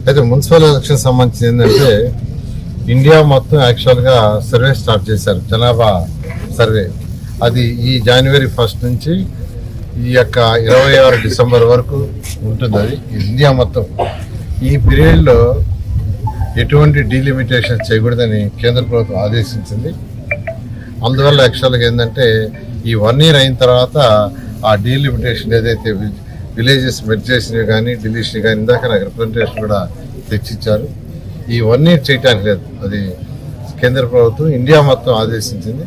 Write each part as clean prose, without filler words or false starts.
అయితే municipal election సంబంధించి ఏంటంటే ఇండియా మొత్తం యాక్చువల్గా సర్వే స్టార్ట్ చేశారు, జనాభా సర్వే. అది ఈ జనవరి 1 నుంచి ఈ యొక్క 26 డిసెంబర్ వరకు ఉంటుంది. అది ఇండియా మొత్తం. ఈ పీరియడ్లో ఎటువంటి డీలిమిటేషన్ చేయకూడదని కేంద్ర ప్రభుత్వం ఆదేశించింది. అందువల్ల యాక్చువల్గా ఏంటంటే ఈ 1 year అయిన తర్వాత ఆ డీలిమిటేషన్ ఏదైతే విలేజెస్ మెర్జేషన్ కానీ డిలీషన్ కానీ ఇందాక నాకు రిప్రజెంటేషన్ కూడా తెచ్చిచ్చారు. ఈ 1 year చేయటానికి లేదు, అది కేంద్ర ప్రభుత్వం ఇండియా మొత్తం ఆదేశించింది.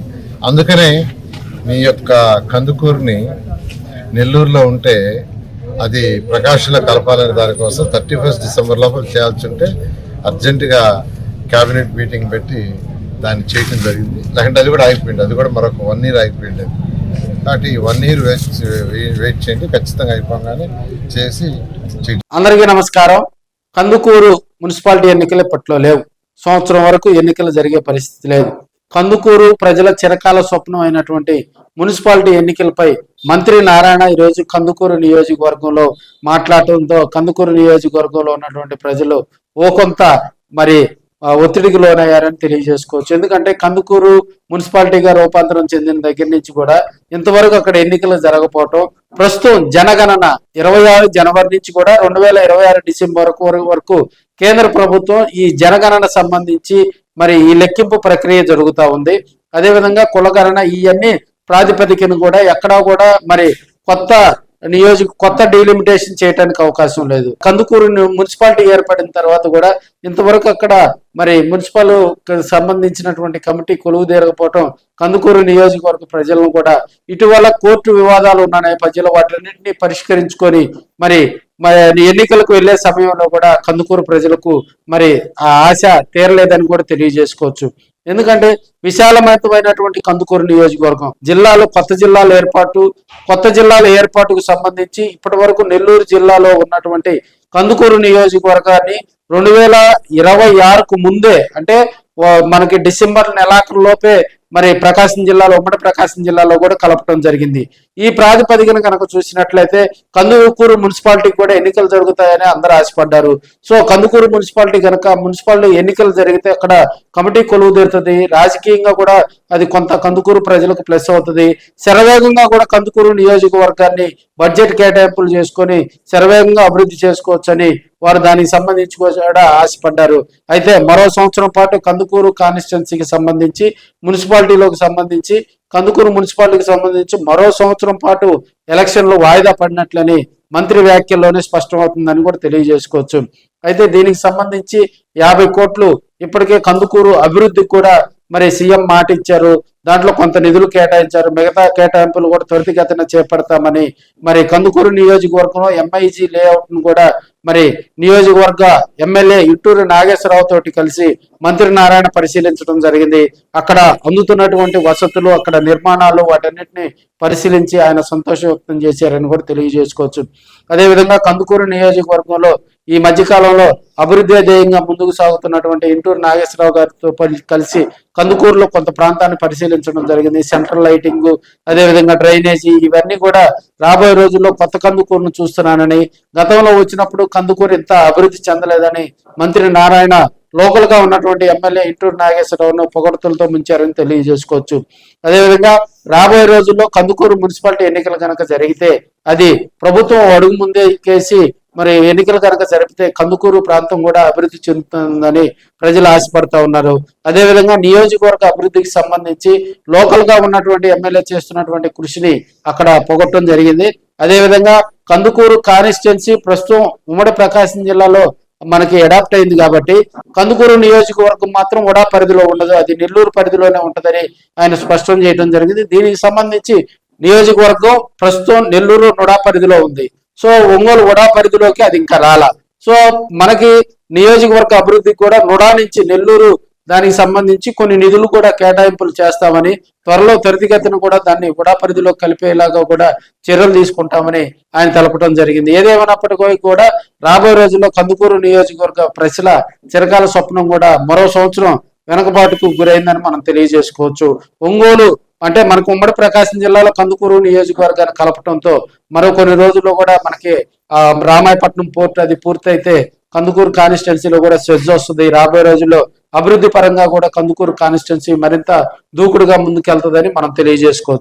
అందుకనే మీ యొక్క కందుకూరుని నెల్లూరులో ఉంటే అది ప్రకాశంలో కలపాలనే దానికోసం 31 డిసెంబర్ లోపల చేయాల్సి ఉంటే అర్జెంటుగా క్యాబినెట్ మీటింగ్ పెట్టి దాన్ని చేయటం జరిగింది. లేకుంటే అది కూడా ఆగిపోయింది, అది కూడా మరొక 1 year ఆగిపోయింది. కాబట్టి 1 year వెయిట్ చేయండి, ఖచ్చితంగా అయిపోగానే చేసి. అందరికీ నమస్కారం. కందుకూరు మున్సిపాలిటీ ఎన్నికలు ఇప్పట్లో లేవు. సంవత్సరం వరకు ఎన్నికలు జరిగే పరిస్థితి లేదు. కందుకూరు ప్రజల చిరకాల స్వప్నం అయినటువంటి మున్సిపాలిటీ ఎన్నికలపై మంత్రి నారాయణ ఈరోజు కందుకూరు నియోజకవర్గంలో మాట్లాడటంతో కందుకూరు నియోజకవర్గంలో ఉన్నటువంటి ప్రజలు ఓ కొంత మరి ఒత్తిడికి లోనయ్యారని తెలియజేసుకోవచ్చు. ఎందుకంటే కందుకూరు మున్సిపాలిటీగా రూపాంతరం చెందిన దగ్గర నుంచి కూడా ఇంతవరకు అక్కడ ఎన్నికలు జరగకపోవటం, ప్రస్తుతం జనగణన 26 జనవరి నుంచి కూడా 2026 డిసెంబర్ వరకు కేంద్ర ప్రభుత్వం ఈ జనగణన సంబంధించి మరి ఈ లెక్కింపు ప్రక్రియ జరుగుతూ ఉంది. అదేవిధంగా కులగణన ఇవన్నీ ప్రాతిపదికను కూడా ఎక్కడా కూడా మరి కొత్త డీలిమిటేషన్ చేయడానికి అవకాశం లేదు. కందుకూరు మున్సిపాలిటీ ఏర్పడిన తర్వాత కూడా ఇంతవరకు అక్కడ మరి మున్సిపల్ సంబంధించినటువంటి కమిటీ కొలువు తీరకపోవటం కందుకూరు నియోజకవర్గ ప్రజలను కూడా ఇటీవల కోర్టు వివాదాలు ఉన్న నేపథ్యంలో వాటిన్నింటినీ పరిష్కరించుకొని మరి ఎన్నికలకు వెళ్లే సమయంలో కూడా కందుకూరు ప్రజలకు మరి ఆ ఆశ తీరలేదని కూడా తెలియజేసుకోవచ్చు. ఎందుకంటే విశాలమైనటువంటి కందుకూరు నియోజకవర్గం జిల్లాలో కొత్త జిల్లాల ఏర్పాటుకు సంబంధించి ఇప్పటి వరకు నెల్లూరు జిల్లాలో ఉన్నటువంటి కందుకూరు నియోజకవర్గాన్ని 2026కు ముందే అంటే మనకి డిసెంబర్ నెలాఖరులోపే మరి ఉమ్మడి ప్రకాశం జిల్లాలో కూడా కలపడం జరిగింది. ఈ ప్రాతిపదికన కనుక చూసినట్లయితే కందుకూరు మున్సిపాలిటీకి కూడా ఎన్నికలు జరుగుతాయని అందరూ ఆశపడ్డారు. సో కందుకూరు మున్సిపాలిటీ ఎన్నికలు జరిగితే అక్కడ కమిటీ కొలువు తీరుతుంది. రాజకీయంగా కూడా అది కొంత కందుకూరు ప్రజలకు ప్లస్ అవుతుంది. శరవేగంగా కూడా కందుకూరు నియోజకవర్గాన్ని బడ్జెట్ కేటాయింపులు చేసుకొని శరవేగంగా అభివృద్ధి చేసుకోవచ్చని వారు దానికి సంబంధించి కూడా ఆశపడ్డారు. అయితే మరో సంవత్సరం పాటు కందుకూరు కాన్స్టిట్యున్సీకి సంబంధించి కందుకూరు మున్సిపాలిటీకి సంబంధించి మరో సంవత్సరం పాటు ఎలక్షన్లు వాయిదా పడినట్లని మంత్రి వ్యాఖ్యల్లోనే స్పష్టమవుతుందని కూడా తెలియజేసుకోవచ్చు. అయితే దీనికి సంబంధించి 50 కోట్లు ఇప్పటికే కందుకూరు అభివృద్ధికి కూడా మరి సీఎం మాట ఇచ్చారు. దాంట్లో కొంత నిధులు కేటాయించారు. మిగతా కేటాయింపులు కూడా త్వరితగతిన చేపడతామని మరి కందుకూరు నియోజకవర్గంలో ఎంఐజీ లేఅవుట్ ను కూడా మరి నియోజకవర్గ ఎమ్మెల్యే ఇట్టూరు నాగేశ్వరరావు తోటి కలిసి మంత్రి నారాయణ పరిశీలించడం జరిగింది. అక్కడ అందుతున్నటువంటి వసతులు, అక్కడ నిర్మాణాలు వాటన్నిటిని పరిశీలించి ఆయన సంతోషం వ్యక్తం చేశారని కూడా తెలియజేసుకోవచ్చు. అదేవిధంగా కందుకూరు నియోజకవర్గంలో ఈ మధ్యకాలంలో అభివృద్ధి ధ్యేయంగా ముందుకు సాగుతున్నటువంటి ఇంటూరు నాగేశ్వరరావు గారితో కలిసి కందుకూరులో కొంత ప్రాంతాన్ని పరిశీలించడం జరిగింది. సెంట్రల్ లైటింగ్, అదేవిధంగా డ్రైనేజీ, ఇవన్నీ కూడా రాబోయే రోజుల్లో కొత్త కందుకూరును చూస్తున్నానని, గతంలో వచ్చినప్పుడు కందుకూరు ఇంత అభివృద్ధి చెందలేదని మంత్రి నారాయణ లోకల్ గా ఉన్నటువంటి ఎమ్మెల్యే ఇంటూరు నాగేశ్వరరావును పొగడ్తలతో ముంచారని తెలియజేసుకోవచ్చు. అదేవిధంగా రాబోయే రోజుల్లో కందుకూరు మున్సిపాలిటీ ఎన్నికలు కనుక జరిగితే అది ప్రభుత్వం అడుగు ముందే కేసి మరి ఎన్నికలు కనుక జరిపితే కందుకూరు ప్రాంతం కూడా అభివృద్ధి చెందుతుందని ప్రజలు ఆశపడతా ఉన్నారు. అదేవిధంగా నియోజకవర్గ అభివృద్ధికి సంబంధించి లోకల్ గా ఉన్నటువంటి ఎమ్మెల్యే చేస్తున్నటువంటి కృషిని అక్కడ పొగట్టడం జరిగింది. అదేవిధంగా కందుకూరు కాన్స్టిట్యున్సీ ప్రస్తుతం ఉమ్మడి ప్రకాశం జిల్లాలో మనకి అడాప్ట్ అయింది కాబట్టి కందుకూరు నియోజకవర్గం మాత్రం ఉడా పరిధిలో ఉండదు, అది నెల్లూరు పరిధిలోనే ఉంటదని ఆయన స్పష్టం చేయడం జరిగింది. దీనికి సంబంధించి నియోజకవర్గం ప్రస్తుతం నెల్లూరు నుడా పరిధిలో ఉంది. సో ఒంగోలు ఉడా పరిధిలోకి అది ఇంకా రాలా. సో మనకి నియోజకవర్గ అభివృద్ధి కూడా నుడా నుంచి నెల్లూరు దానికి సంబంధించి కొన్ని నిధులు కూడా కేటాయింపులు చేస్తామని, త్వరలో త్వరితగతిన కూడా దాన్ని ఉడా పరిధిలో కలిపేలాగా కూడా చర్యలు తీసుకుంటామని ఆయన తెలపడం జరిగింది. ఏదేమైనప్పటికీ కూడా రాబోయే రోజుల్లో కందుకూరు నియోజకవర్గ ప్రజల చిరకాల స్వప్నం కూడా మరో సంవత్సరం వెనుకబాటుకు గురైందని మనం తెలియజేసుకోవచ్చు. ఒంగోలు అంటే మనకు ఉమ్మడి ప్రకాశం జిల్లాలో కందుకూరు నియోజకవర్గాన్ని కలపడంతో మరో కొన్ని రోజుల్లో కూడా మనకి రామాయపట్నం పోర్ట్ అది పూర్తయితే కందుకూరు కాన్స్టిట్యున్సీలో కూడా శ్రద్ధ వస్తుంది. రాబోయే రోజుల్లో అభివృద్ధి పరంగా కూడా కందుకూరు కాన్స్టిట్యున్సీ మరింత దూకుడుగా ముందుకెళ్తుందని మనం తెలియజేసుకోవచ్చు.